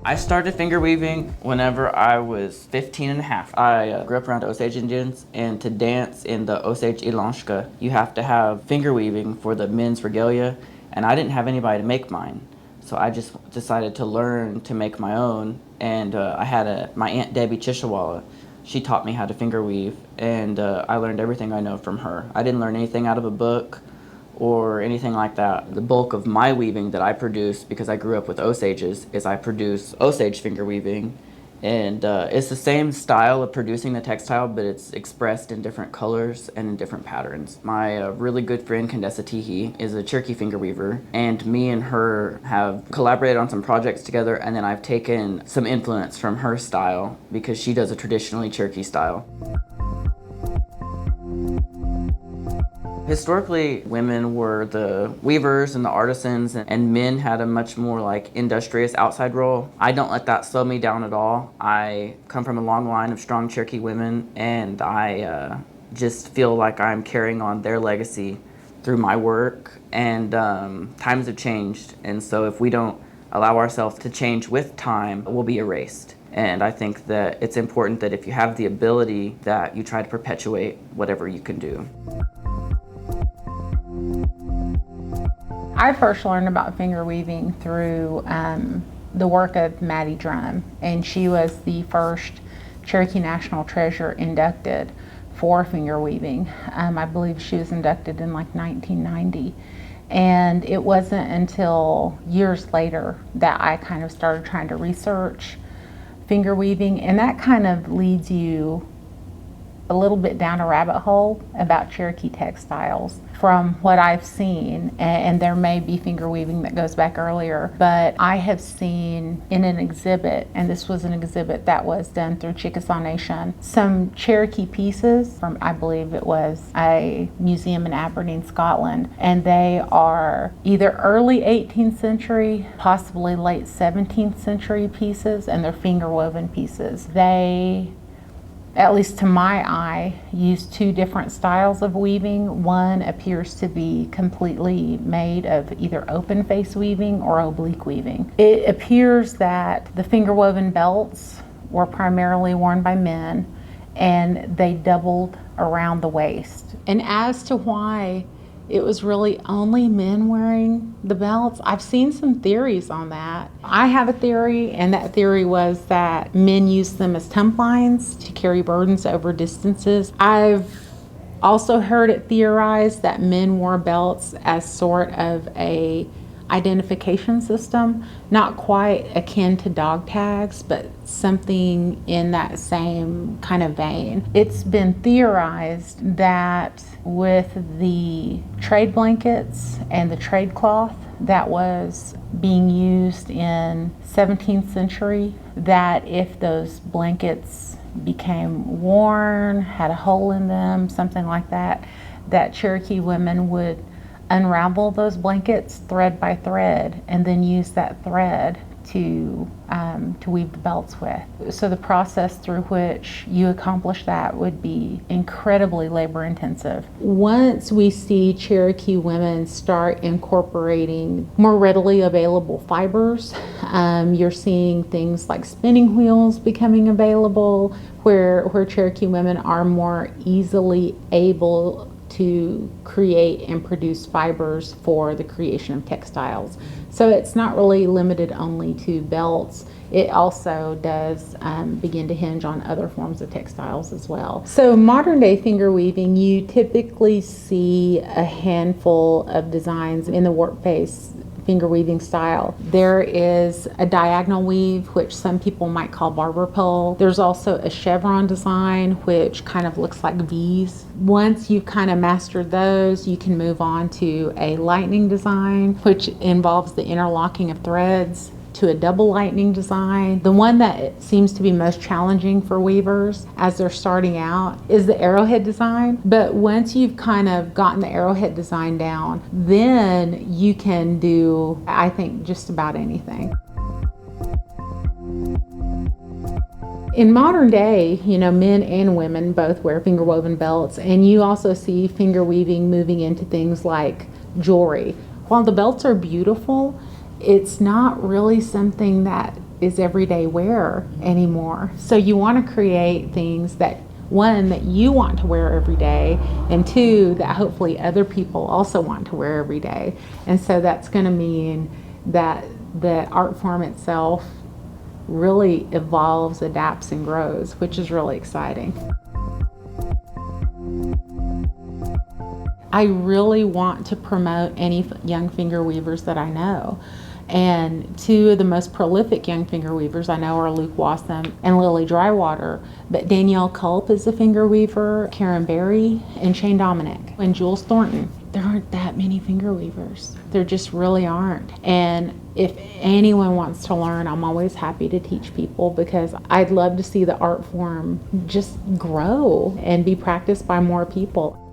I started finger weaving whenever I was 15 and a half. I grew up around Osage Indians, and to dance in the Osage in-lon-schka, you have to have finger weaving for the men's regalia, and I didn't have anybody to make mine. So I just decided to learn to make my own, and I had my Aunt Debbie Chishawala. She taught me how to finger weave, and I learned everything I know from her. I didn't learn anything out of a book or anything like that. The bulk of my weaving that I produce, because I grew up with Osages, is I produce Osage finger weaving. And it's the same style of producing the textile, but it's expressed in different colors and in different patterns. My really good friend, Candessa Tehee, is a Cherokee finger weaver, and me and her have collaborated on some projects together, and then I've taken some influence from her style because she does a traditionally Cherokee style. Historically, women were the weavers and the artisans, and men had a much more like industrious outside role. I don't let that slow me down at all. I come from a long line of strong Cherokee women, and I just feel like I'm carrying on their legacy through my work. And times have changed, and so if we don't allow ourselves to change with time, we'll be erased. And I think that it's important that if you have the ability, that you try to perpetuate whatever you can do. I first learned about finger weaving through the work of Maddie Drum, and she was the first Cherokee National Treasure inducted for finger weaving. I believe she was inducted in like 1990. And it wasn't until years later that I kind of started trying to research finger weaving, and that kind of leads you a little bit down a rabbit hole about Cherokee textiles from what I've seen, and there may be finger weaving that goes back earlier, but I have seen in an exhibit, and this was an exhibit that was done through Cherokee Nation, some Cherokee pieces from, I believe it was a museum in Aberdeen, Scotland, and they are either early 18th century, possibly late 17th century pieces, and they're finger woven pieces. They, at least to my eye, use two different styles of weaving. One appears to be completely made of either open face weaving or oblique weaving. It appears that the finger woven belts were primarily worn by men, and they doubled around the waist. And as to why it was really only men wearing the belts, I've seen some theories on that. I have a theory, and that theory was that men used them as tump lines to carry burdens over distances. I've also heard it theorized that men wore belts as sort of a identification system, not quite akin to dog tags, but something in that same kind of vein. It's been theorized that with the trade blankets and the trade cloth that was being used in 17th century, that if those blankets became worn, had a hole in them, something like that, that Cherokee women would unravel those blankets thread by thread and then use that thread to weave the belts with. So the process through which you accomplish that would be incredibly labor intensive. Once we see Cherokee women start incorporating more readily available fibers, you're seeing things like spinning wheels becoming available, where Cherokee women are more easily able to create and produce fibers for the creation of textiles. So it's not really limited only to belts. It also does begin to hinge on other forms of textiles as well. So modern day finger weaving, you typically see a handful of designs in the warp face finger weaving style. There is a diagonal weave, which some people might call barber pole. There's also a chevron design, which kind of looks like V's. Once you've kind of mastered those, you can move on to a lightning design, which involves the interlocking of threads, to a double lightning design. The one that seems to be most challenging for weavers as they're starting out is the arrowhead design. But once you've kind of gotten the arrowhead design down, then you can do, I think, just about anything. In modern day, men and women both wear finger woven belts, and you also see finger weaving moving into things like jewelry. While the belts are beautiful, it's not really something that is everyday wear anymore. So you want to create things that, one, that you want to wear every day, and two, that hopefully other people also want to wear every day. And so that's going to mean that the art form itself really evolves, adapts, and grows, which is really exciting. I really want to promote any young finger weavers that I know. And two of the most prolific young finger weavers I know are Luke Wassom and Lily Drywater. But Danielle Culp is a finger weaver, Karen Berry, and Shane Dominic, and Jules Thornton. There aren't that many finger weavers. There just really aren't. And if anyone wants to learn, I'm always happy to teach people, because I'd love to see the art form just grow and be practiced by more people.